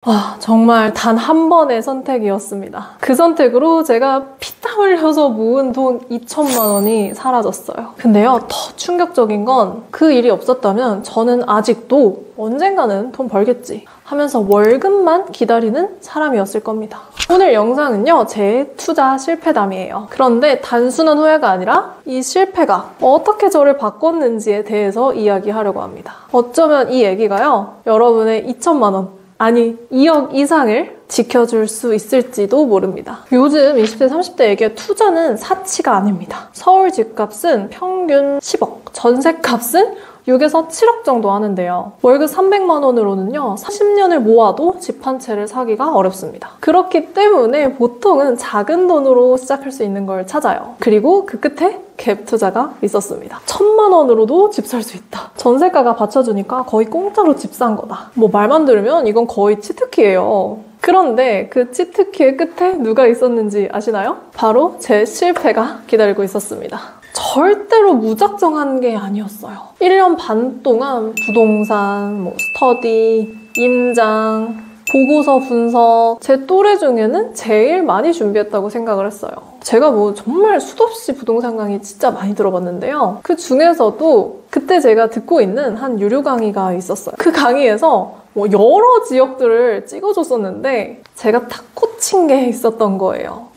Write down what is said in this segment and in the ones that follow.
와, 정말 단 한 번의 선택이었습니다. 그 선택으로 제가 피땀 흘려서 모은 돈 2천만 원이 사라졌어요. 근데요, 더 충격적인 건 그 일이 없었다면 저는 아직도 언젠가는 돈 벌겠지 하면서 월급만 기다리는 사람이었을 겁니다. 오늘 영상은요, 제 투자 실패담이에요. 그런데 단순한 후회가 아니라 이 실패가 어떻게 저를 바꿨는지에 대해서 이야기하려고 합니다. 어쩌면 이 얘기가요, 여러분의 2천만 원, 아니 2억 이상을 지켜줄 수 있을지도 모릅니다. 요즘 20대, 30대에게 투자는 사치가 아닙니다. 서울 집값은 평균 10억, 전세값은 6에서 7억 정도 하는데요. 월급 300만 원으로는요, 30년을 모아도 집 한 채를 사기가 어렵습니다. 그렇기 때문에 보통은 작은 돈으로 시작할 수 있는 걸 찾아요. 그리고 그 끝에 갭 투자가 있었습니다. 1,000만 원으로도 집 살 수 있다. 전세가가 받쳐주니까 거의 공짜로 집 산 거다. 뭐 말만 들으면 이건 거의 치트키예요. 그런데 그 치트키의 끝에 누가 있었는지 아시나요? 바로 제 실패가 기다리고 있었습니다. 절대로 무작정한 게 아니었어요. 1년 반 동안 부동산, 스터디, 임장, 보고서 분석, 제 또래 중에는 제일 많이 준비했다고 생각을 했어요. 제가 정말 수도없이 부동산 강의 진짜 많이 들어봤는데요. 그 중에서도 그때 제가 듣고 있는 한 유료 강의가 있었어요. 그 강의에서 여러 지역들을 찍어줬었는데 제가 탁 꽂힌 게 있었던 거예요.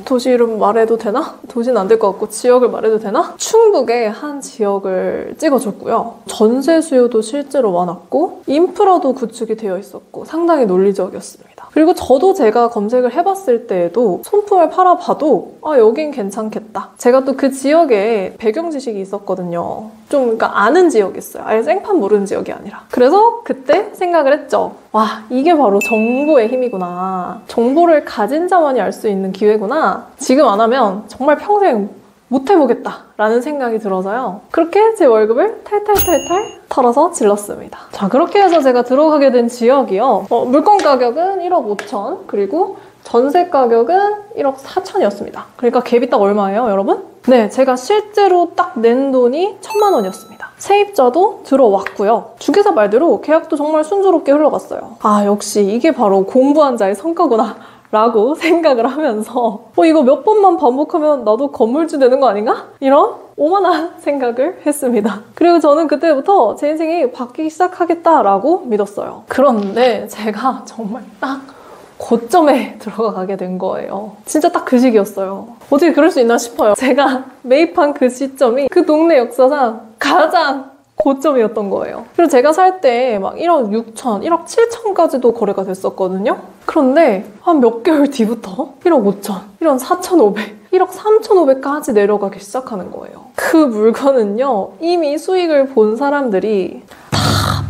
도시 이름 말해도 되나? 도시는 안 될 것 같고 지역을 말해도 되나? 충북의 한 지역을 찍어줬고요. 전세 수요도 실제로 많았고 인프라도 구축이 되어 있었고 상당히 논리적이었습니다. 그리고 저도 제가 검색을 해봤을 때에도 손품을 팔아봐도 여긴 괜찮겠다. 제가 또 그 지역에 배경 지식이 있었거든요. 좀 그러니까 아는 지역이었어요. 아예 생판 모르는 지역이 아니라. 그래서 그때 생각을 했죠. 와, 이게 바로 정보의 힘이구나. 정보를 가진 자만이 알 수 있는 기회구나. 지금 안 하면 정말 평생 못 해보겠다 라는 생각이 들어서요. 그렇게 제 월급을 탈탈탈탈 털어서 질렀습니다. 자, 그렇게 해서 제가 들어가게 된 지역이요. 물건 가격은 1억 5천, 그리고 전세 가격은 1억 4천이었습니다. 그러니까 갭이 딱 얼마예요, 여러분? 네, 제가 실제로 딱 낸 돈이 1,000만 원이었습니다. 세입자도 들어왔고요. 주계사 말대로 계약도 정말 순조롭게 흘러갔어요. 아, 역시 이게 바로 공부한 자의 성과구나 라고 생각을 하면서 이거 몇 번만 반복하면 나도 건물주 되는 거 아닌가? 이런 오만한 생각을 했습니다. 그리고 저는 그때부터 제 인생이 바뀌기 시작하겠다라고 믿었어요. 그런데 제가 정말 딱 고점에 들어가게 된 거예요. 진짜 딱 그 시기였어요. 어떻게 그럴 수 있나 싶어요. 제가 매입한 그 시점이 그 동네 역사상 가장 고점이었던 거예요. 그리고 제가 살 때 막 1억 6천, 1억 7천까지도 거래가 됐었거든요. 그런데 한 몇 개월 뒤부터 1억 5천, 1억 4,500, 1억 3,500까지 내려가기 시작하는 거예요. 그 물건은요, 이미 수익을 본 사람들이 다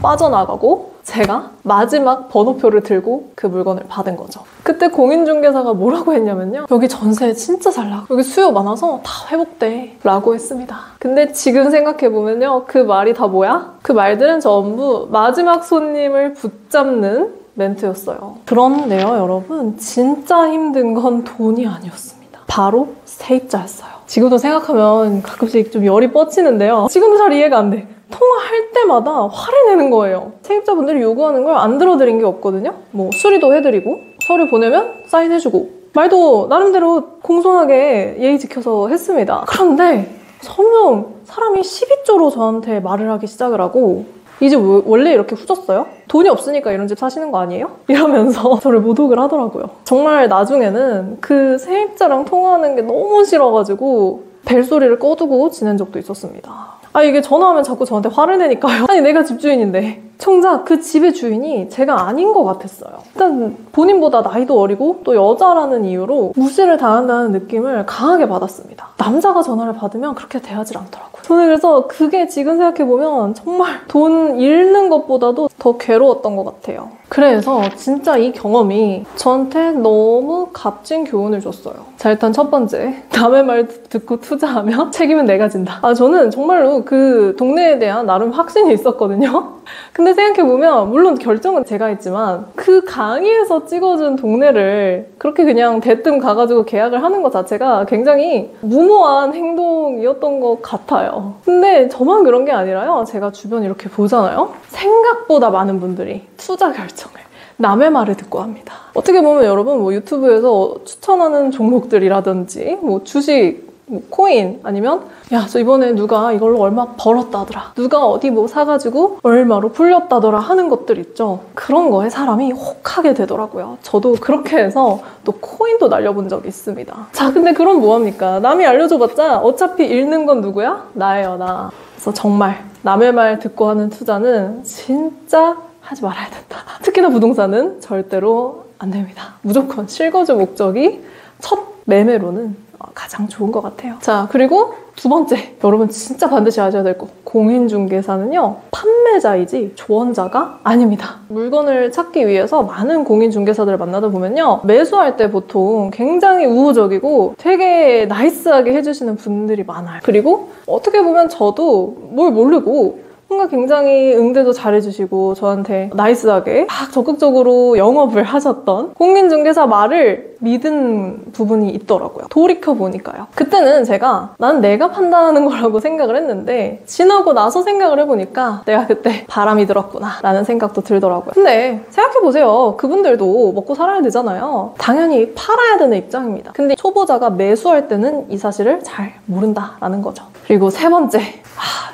빠져나가고 제가 마지막 번호표를 들고 그 물건을 받은 거죠. 그때 공인중개사가 뭐라고 했냐면요, 여기 전세 진짜 잘 나가, 여기 수요 많아서 다 회복돼 라고 했습니다. 근데 지금 생각해보면요, 그 말이 다 뭐야? 그 말들은 전부 마지막 손님을 붙잡는 멘트였어요. 그런데요, 여러분, 진짜 힘든 건 돈이 아니었습니다. 바로 세입자였어요. 지금도 생각하면 가끔씩 좀 열이 뻗치는데요, 지금도 잘 이해가 안 돼. 통화할 때마다 화를 내는 거예요. 세입자분들이 요구하는 걸 안 들어드린 게 없거든요. 수리도 해드리고 서류 보내면 사인해주고 말도 나름대로 공손하게 예의 지켜서 했습니다. 그런데 성명 사람이 12조로 저한테 말을 하기 시작을 하고, 이제 원래 이렇게 후졌어요? 돈이 없으니까 이런 집 사시는 거 아니에요? 이러면서 저를 모독을 하더라고요. 정말 나중에는 그 세입자랑 통화하는 게 너무 싫어가지고 벨소리를 꺼두고 지낸 적도 있었습니다. 이게 전화하면 자꾸 저한테 화를 내니까요. 아니, 내가 집주인인데. 정작 그 집의 주인이 제가 아닌 것 같았어요. 일단 본인보다 나이도 어리고 또 여자라는 이유로 무시를 당한다는 느낌을 강하게 받았습니다. 남자가 전화를 받으면 그렇게 대하질 않더라고요. 저는 그래서 그게 지금 생각해보면 정말 돈 잃는 것보다도 더 괴로웠던 것 같아요. 그래서 진짜 이 경험이 저한테 너무 값진 교훈을 줬어요. 자, 일단 첫 번째, 남의 말 듣고 투자하면 책임은 내가 진다. 저는 정말로 그 동네에 대한 나름 확신이 있었거든요. 근데 생각해보면 물론 결정은 제가 했지만 그 강의에서 찍어준 동네를 그렇게 그냥 대뜸 가가지고 계약을 하는 것 자체가 굉장히 무모한 행동이었던 것 같아요. 근데 저만 그런 게 아니라요, 제가 주변 이렇게 보잖아요, 생각보다 많은 분들이 투자 결정을 남의 말을 듣고 합니다. 어떻게 보면 여러분 뭐 유튜브에서 추천하는 종목들이라든지 뭐 주식, 뭐 코인 아니면 야, 저 이번에 누가 이걸로 얼마 벌었다더라, 누가 어디 뭐 사가지고 얼마로 불렸다더라 하는 것들 있죠. 그런 거에 사람이 혹하게 되더라고요. 저도 그렇게 해서 또 코인도 날려본 적이 있습니다. 자, 근데 그럼 뭐합니까? 남이 알려줘봤자 어차피 잃는 건 누구야? 나예요, 나. 그래서 정말 남의 말 듣고 하는 투자는 진짜 하지 말아야 된다. 특히나 부동산은 절대로 안 됩니다. 무조건 실거주 목적이 첫 매매로는 가장 좋은 것 같아요. 자, 그리고 두 번째, 여러분 진짜 반드시 아셔야 될 거, 공인중개사는요 판매자이지 조언자가 아닙니다. 물건을 찾기 위해서 많은 공인중개사들을 만나다 보면요, 매수할 때 보통 굉장히 우호적이고 되게 나이스하게 해주시는 분들이 많아요. 그리고 어떻게 보면 저도 뭘 모르고 뭔가 굉장히 응대도 잘해주시고 저한테 나이스하게 막 적극적으로 영업을 하셨던 공인중개사 말을 믿은 부분이 있더라고요. 돌이켜보니까요. 그때는 제가 난 내가 판단하는 거라고 생각을 했는데 지나고 나서 생각을 해보니까 내가 그때 바람이 들었구나 라는 생각도 들더라고요. 근데 생각해보세요. 그분들도 먹고 살아야 되잖아요. 당연히 팔아야 되는 입장입니다. 근데 초보자가 매수할 때는 이 사실을 잘 모른다라는 거죠. 그리고 세 번째,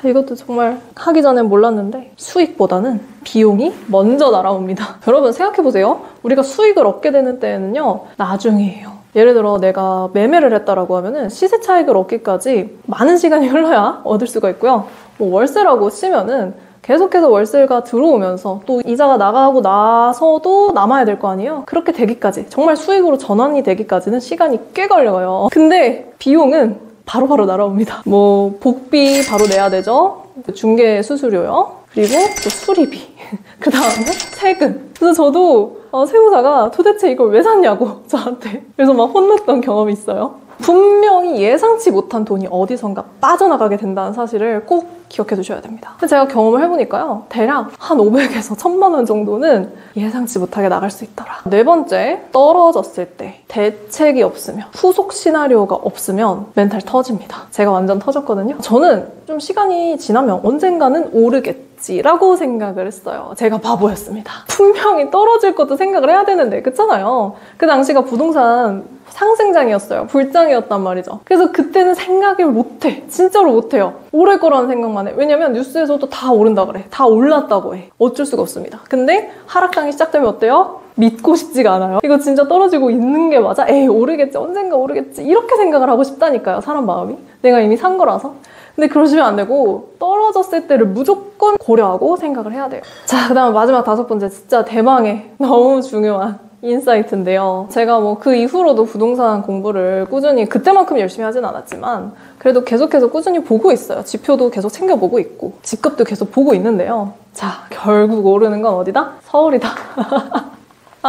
이것도 정말 하기 전엔 몰랐는데 수익보다는 비용이 먼저 날아옵니다. 여러분 생각해보세요. 우리가 수익을 얻게 되는 때에는요 나중이에요. 예를 들어 내가 매매를 했다라고 하면은 시세 차익을 얻기까지 많은 시간이 흘러야 얻을 수가 있고요. 뭐 월세라고 치면은 계속해서 월세가 들어오면서 또 이자가 나가고 나서도 남아야 될 거 아니에요? 그렇게 되기까지, 정말 수익으로 전환이 되기까지는 시간이 꽤 걸려요. 근데 비용은 바로바로 날아옵니다. 뭐 복비 바로 내야 되죠. 중개 수수료요. 그리고 또 수리비. 그 다음에 세금. 그래서 저도 세무사가 도대체 이걸 왜 샀냐고 저한테. 그래서 막 혼났던 경험이 있어요. 분명히 예상치 못한 돈이 어디선가 빠져나가게 된다는 사실을 꼭 기억해 두셔야 됩니다. 제가 경험을 해보니까요, 대략 한 500에서 1000만 원 정도는 예상치 못하게 나갈 수 있더라. 네 번째, 떨어졌을 때 대책이 없으면, 후속 시나리오가 없으면 멘탈 터집니다. 제가 완전 터졌거든요. 저는 좀 시간이 지나면 언젠가는 오르겠지라고 생각을 했어요. 제가 바보였습니다. 분명히 떨어질 것도 생각을 해야 되는데, 그렇잖아요. 그 당시가 부동산 상승장이었어요. 불장이었단 말이죠. 그래서 그때는 생각을 못해. 진짜로 못해요. 오를 거라는 생각만 해. 왜냐면 뉴스에서도 다 오른다 그래. 다 올랐다고 해. 어쩔 수가 없습니다. 근데 하락장이 시작되면 어때요? 믿고 싶지가 않아요. 이거 진짜 떨어지고 있는 게 맞아? 에이, 오르겠지. 언젠가 오르겠지. 이렇게 생각을 하고 싶다니까요. 사람 마음이. 내가 이미 산 거라서. 근데 그러시면 안 되고 떨어졌을 때를 무조건 고려하고 생각을 해야 돼요. 자, 그 다음 마지막 다섯 번째, 진짜 대망의 너무 중요한 인사이트인데요. 제가 뭐 그 이후로도 부동산 공부를 꾸준히, 그때만큼 열심히 하진 않았지만 그래도 계속해서 꾸준히 보고 있어요. 지표도 계속 챙겨보고 있고 집값도 계속 보고 있는데요. 자, 결국 오르는 건 어디다? 서울이다.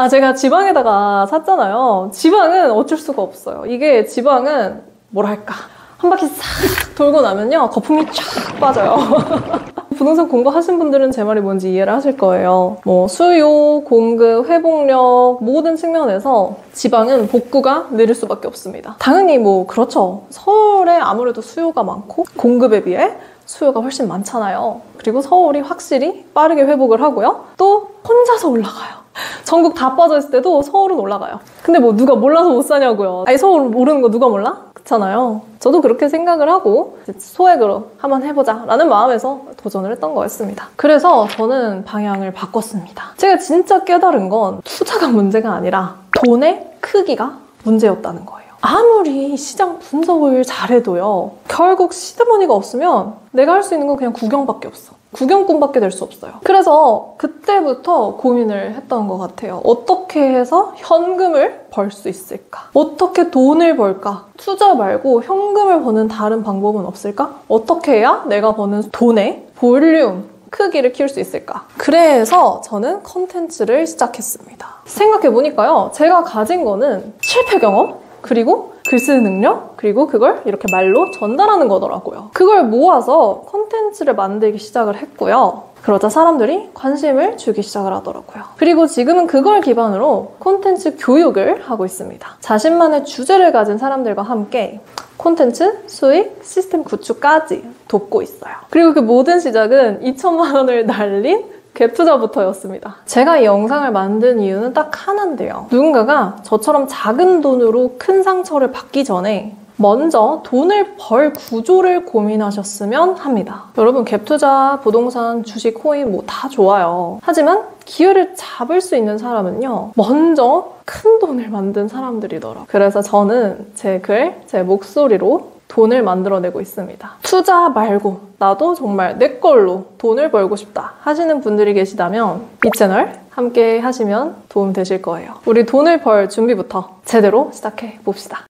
제가 지방에다가 샀잖아요. 지방은 어쩔 수가 없어요. 이게 지방은 뭐랄까, 한 바퀴 싹 돌고 나면요 거품이 쫙 빠져요. 부동산 공부하신 분들은 제 말이 뭔지 이해를 하실 거예요. 뭐 수요, 공급, 회복력 모든 측면에서 지방은 복구가 느릴 수밖에 없습니다. 당연히 뭐 그렇죠. 서울에 아무래도 수요가 많고 공급에 비해 수요가 훨씬 많잖아요. 그리고 서울이 확실히 빠르게 회복을 하고요. 또 혼자서 올라가요. 전국 다 빠져있을 때도 서울은 올라가요. 근데 뭐 누가 몰라서 못 사냐고요. 아니, 서울 모르는 거 누가 몰라? 그렇잖아요. 저도 그렇게 생각을 하고 소액으로 한번 해보자 라는 마음에서 도전을 했던 거였습니다. 그래서 저는 방향을 바꿨습니다. 제가 진짜 깨달은 건 투자가 문제가 아니라 돈의 크기가 문제였다는 거예요. 아무리 시장 분석을 잘해도요, 결국 시드머니가 없으면 내가 할 수 있는 건 그냥 구경밖에 없어. 구경꾼밖에 될 수 없어요. 그래서 그때부터 고민을 했던 것 같아요. 어떻게 해서 현금을 벌 수 있을까? 어떻게 돈을 벌까? 투자 말고 현금을 버는 다른 방법은 없을까? 어떻게 해야 내가 버는 돈의 볼륨, 크기를 키울 수 있을까? 그래서 저는 컨텐츠를 시작했습니다. 생각해보니까요, 제가 가진 거는 실패 경험, 그리고 글 쓰는 능력, 그리고 그걸 이렇게 말로 전달하는 거더라고요. 그걸 모아서 콘텐츠를 만들기 시작을 했고요. 그러자 사람들이 관심을 주기 시작을 하더라고요. 그리고 지금은 그걸 기반으로 콘텐츠 교육을 하고 있습니다. 자신만의 주제를 가진 사람들과 함께 콘텐츠, 수익, 시스템 구축까지 돕고 있어요. 그리고 그 모든 시작은 2천만 원을 날린 갭 투자부터였습니다. 제가 이 영상을 만든 이유는 딱 하나인데요. 누군가가 저처럼 작은 돈으로 큰 상처를 받기 전에 먼저 돈을 벌 구조를 고민하셨으면 합니다. 여러분, 갭 투자, 부동산, 주식, 코인 뭐 다 좋아요. 하지만 기회를 잡을 수 있는 사람은요, 먼저 큰 돈을 만든 사람들이더라고요. 그래서 저는 제 글, 제 목소리로 돈을 만들어내고 있습니다. 투자 말고 나도 정말 내 걸로 돈을 벌고 싶다 하시는 분들이 계시다면 이 채널 함께 하시면 도움 되실 거예요. 우리 돈을 벌 준비부터 제대로 시작해 봅시다.